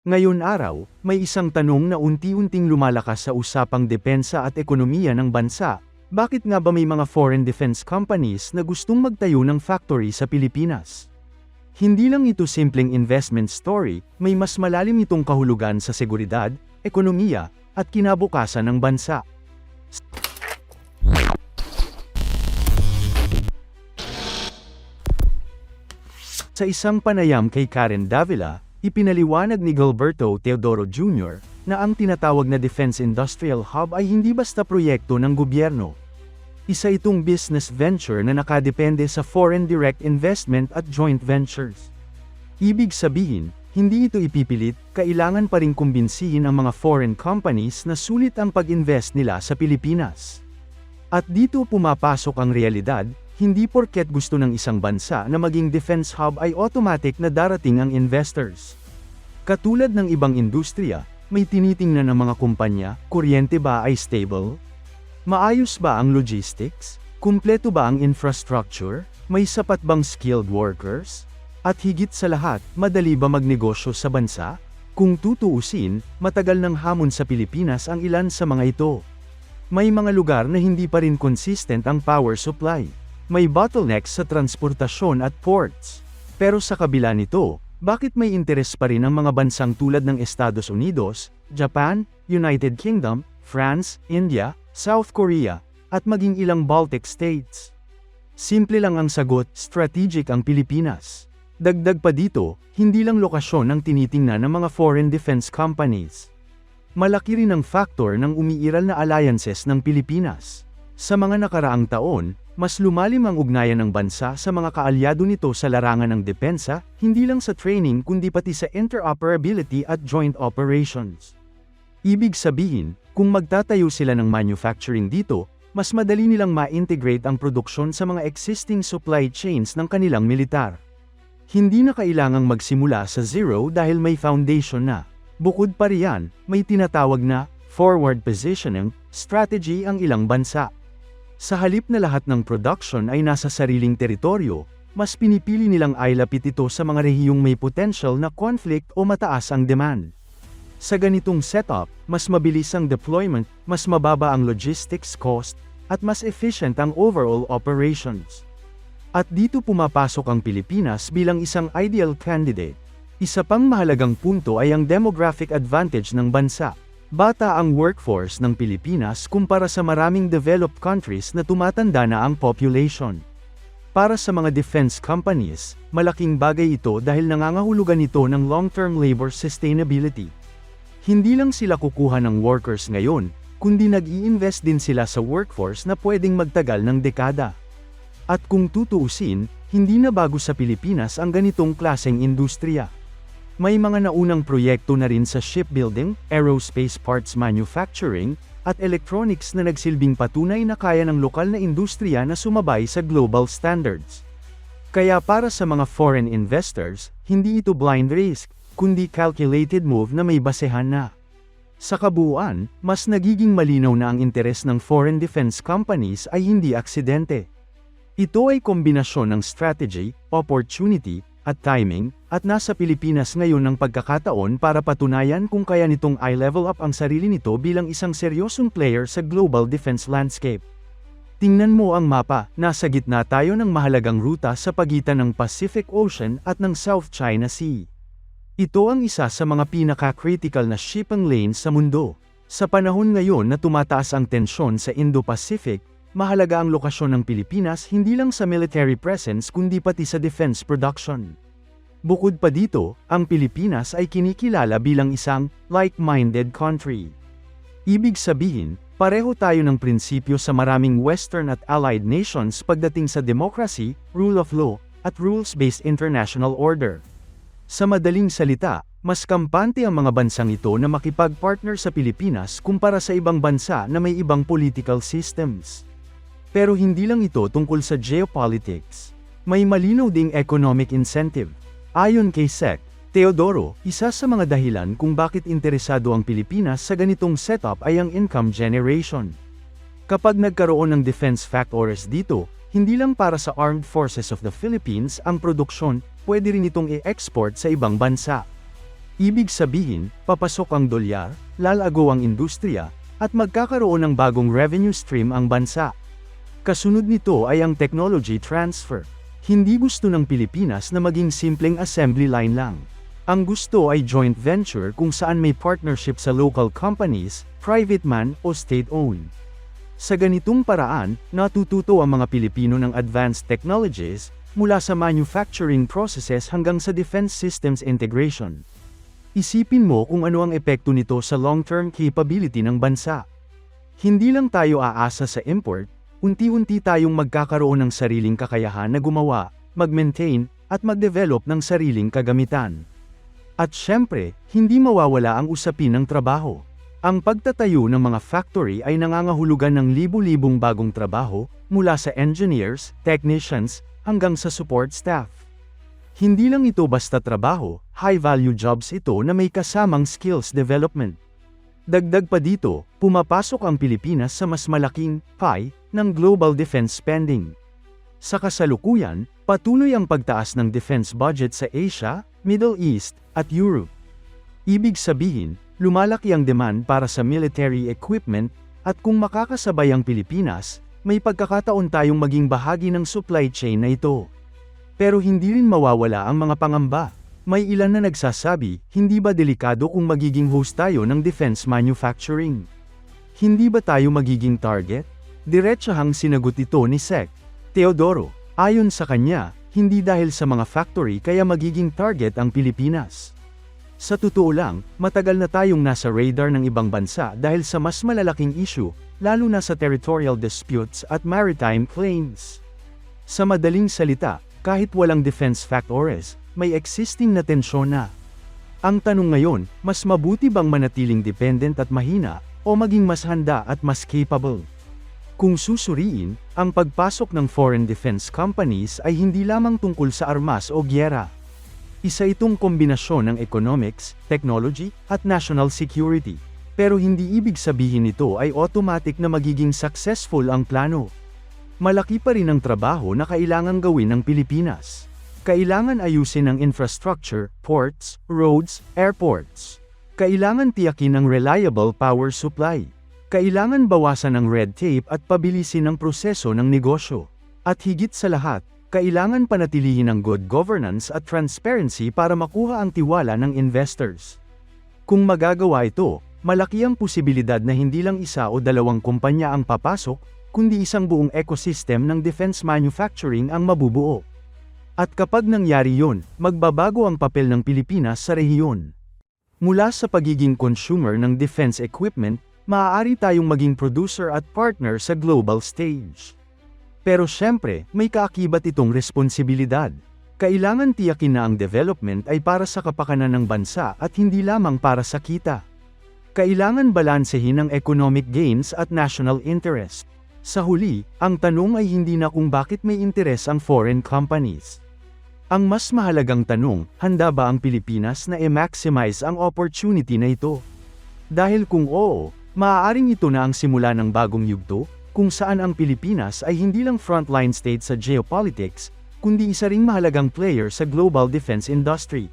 Ngayon araw, may isang tanong na unti-unting lumalakas sa usapang depensa at ekonomiya ng bansa. Bakit nga ba may mga foreign defense companies na gustong magtayo ng factory sa Pilipinas? Hindi lang ito simpleng investment story, may mas malalim itong kahulugan sa seguridad, ekonomiya, at kinabukasan ng bansa. Sa isang panayam kay Karen Davila, ipinaliwanag ni Gilberto Teodoro Jr. na ang tinatawag na Defense Industrial Hub ay hindi basta proyekto ng gobyerno. Isa itong business venture na nakadepende sa foreign direct investment at joint ventures. Ibig sabihin, hindi ito ipipilit, kailangan pa ring kumbinsihin ang mga foreign companies na sulit ang pag-invest nila sa Pilipinas. At dito pumapasok ang realidad, hindi porket gusto ng isang bansa na maging defense hub ay automatic na darating ang investors. Katulad ng ibang industriya, may tinitingnan ng mga kumpanya, kuryente ba ay stable? Maayos ba ang logistics? Kumpleto ba ang infrastructure? May sapat bang skilled workers? At higit sa lahat, madali ba magnegosyo sa bansa? Kung tutuusin, matagal ng hamon sa Pilipinas ang ilan sa mga ito. May mga lugar na hindi pa rin consistent ang power supply. May bottlenecks sa transportasyon at ports. Pero sa kabila nito, bakit may interes pa rin ang mga bansang tulad ng Estados Unidos, Japan, United Kingdom, France, India, South Korea, at maging ilang Baltic states? Simple lang ang sagot, strategic ang Pilipinas. Dagdag pa dito, hindi lang lokasyon ang tinitingnan ng mga foreign defense companies. Malaki rin ang factor ng umiiral na alliances ng Pilipinas. Sa mga nakaraang taon, mas lumalim ang ugnayan ng bansa sa mga kaalyado nito sa larangan ng depensa, hindi lang sa training kundi pati sa interoperability at joint operations. Ibig sabihin, kung magtatayo sila ng manufacturing dito, mas madali nilang ma-integrate ang produksyon sa mga existing supply chains ng kanilang militar. Hindi na kailangang magsimula sa zero dahil may foundation na. Bukod pa riyan, may tinatawag na forward positioning strategy ang ilang bansa. Sa halip na lahat ng production ay nasa sariling teritoryo, mas pinipili nilang ailapit ito sa mga rehiyong may potential na conflict o mataas ang demand. Sa ganitong setup, mas mabilis ang deployment, mas mababa ang logistics cost, at mas efficient ang overall operations. At dito pumapasok ang Pilipinas bilang isang ideal candidate. Isa pang mahalagang punto ay ang demographic advantage ng bansa. Bata ang workforce ng Pilipinas kumpara sa maraming developed countries na tumatanda na ang population. Para sa mga defense companies, malaking bagay ito dahil nangangahulugan ito ng long-term labor sustainability. Hindi lang sila kukuha ng workers ngayon, kundi nag-i-invest din sila sa workforce na pwedeng magtagal ng dekada. At kung tutuusin, hindi na bago sa Pilipinas ang ganitong klaseng industriya. May mga naunang proyekto na rin sa shipbuilding, aerospace parts manufacturing, at electronics na nagsilbing patunay na kaya ng lokal na industriya na sumabay sa global standards. Kaya para sa mga foreign investors, hindi ito blind risk, kundi calculated move na may basehan na. Sa kabuuan, mas nagiging malinaw na ang interes ng foreign defense companies ay hindi aksidente. Ito ay kombinasyon ng strategy, opportunity, at timing, at nasa Pilipinas ngayon ang pagkakataon para patunayan kung kaya nitong i-level up ang sarili nito bilang isang seryosong player sa global defense landscape. Tingnan mo ang mapa, nasa gitna tayo ng mahalagang ruta sa pagitan ng Pacific Ocean at ng South China Sea. Ito ang isa sa mga pinaka-critical na shipping lanes sa mundo. Sa panahon ngayon na tumataas ang tensyon sa Indo-Pacific, mahalaga ang lokasyon ng Pilipinas hindi lang sa military presence kundi pati sa defense production. Bukod pa dito, ang Pilipinas ay kinikilala bilang isang like-minded country. Ibig sabihin, pareho tayo ng prinsipyo sa maraming Western at allied nations pagdating sa democracy, rule of law, at rules-based international order. Sa madaling salita, mas kampante ang mga bansang ito na makipag-partner sa Pilipinas kumpara sa ibang bansa na may ibang political systems. Pero hindi lang ito tungkol sa geopolitics. May malinaw ding economic incentive. Ayon kay Sec. Teodoro, isa sa mga dahilan kung bakit interesado ang Pilipinas sa ganitong setup ay ang income generation. Kapag nagkaroon ng defense factories dito, hindi lang para sa Armed Forces of the Philippines ang produksyon, pwede rin itong i-export sa ibang bansa. Ibig sabihin, papasok ang dolyar, lalago ang industriya, at magkakaroon ng bagong revenue stream ang bansa. Kasunod nito ay ang technology transfer. Hindi gusto ng Pilipinas na maging simpleng assembly line lang. Ang gusto ay joint venture kung saan may partnership sa local companies, private man o state-owned. Sa ganitong paraan, natututo ang mga Pilipino ng advanced technologies, mula sa manufacturing processes hanggang sa defense systems integration. Isipin mo kung ano ang epekto nito sa long-term capability ng bansa. Hindi lang tayo aasa sa import, unti-unti tayong magkakaroon ng sariling kakayahan na gumawa, mag-maintain, at mag-develop ng sariling kagamitan. At syempre, hindi mawawala ang usapin ng trabaho. Ang pagtatayo ng mga factory ay nangangahulugan ng libu-libong bagong trabaho, mula sa engineers, technicians, hanggang sa support staff. Hindi lang ito basta trabaho, high-value jobs ito na may kasamang skills development. Dagdag pa dito, pumapasok ang Pilipinas sa mas malaking pie ng global defense spending. Sa kasalukuyan, patuloy ang pagtaas ng defense budget sa Asia, Middle East, at Europe. Ibig sabihin, lumalaki ang demand para sa military equipment, at kung makakasabay ang Pilipinas, may pagkakataon tayong maging bahagi ng supply chain na ito. Pero hindi rin mawawala ang mga pangamba. May ilan na nagsasabi, hindi ba delikado kung magiging host tayo ng defense manufacturing? Hindi ba tayo magiging target? Diretsahang sinagot ito ni Sec. Teodoro. Ayon sa kanya, hindi dahil sa mga factory kaya magiging target ang Pilipinas. Sa totoo lang, matagal na tayong nasa radar ng ibang bansa dahil sa mas malalaking issue, lalo na sa territorial disputes at maritime claims. Sa madaling salita, kahit walang defense factories, may existing na tensyon na. Ang tanong ngayon, mas mabuti bang manatiling dependent at mahina, o maging mas handa at mas capable? Kung susuriin, ang pagpasok ng foreign defense companies ay hindi lamang tungkol sa armas o gyera. Isa itong kombinasyon ng economics, technology, at national security. Pero hindi ibig sabihin nito ay automatic na magiging successful ang plano. Malaki pa rin ang trabaho na kailangang gawin ng Pilipinas. Kailangan ayusin ang infrastructure, ports, roads, airports. Kailangan tiyakin ang reliable power supply. Kailangan bawasan ang red tape at pabilisin ang proseso ng negosyo. At higit sa lahat, kailangan panatilihin ang good governance at transparency para makuha ang tiwala ng investors. Kung magagawa ito, malaki ang posibilidad na hindi lang isa o dalawang kumpanya ang papasok, kundi isang buong ecosystem ng defense manufacturing ang mabubuo. At kapag nangyari yun, magbabago ang papel ng Pilipinas sa rehiyon. Mula sa pagiging consumer ng defense equipment, maaari tayong maging producer at partner sa global stage. Pero syempre, may kaakibat itong responsibilidad. Kailangan tiyakin na ang development ay para sa kapakanan ng bansa at hindi lamang para sa kita. Kailangan balansehin ang economic gains at national interest. Sa huli, ang tanong ay hindi na kung bakit may interes ang foreign companies. Ang mas mahalagang tanong, handa ba ang Pilipinas na i-maximize ang opportunity na ito? Dahil kung oo, maaaring ito na ang simula ng bagong yugto, kung saan ang Pilipinas ay hindi lang frontline state sa geopolitics, kundi isa ring mahalagang player sa global defense industry.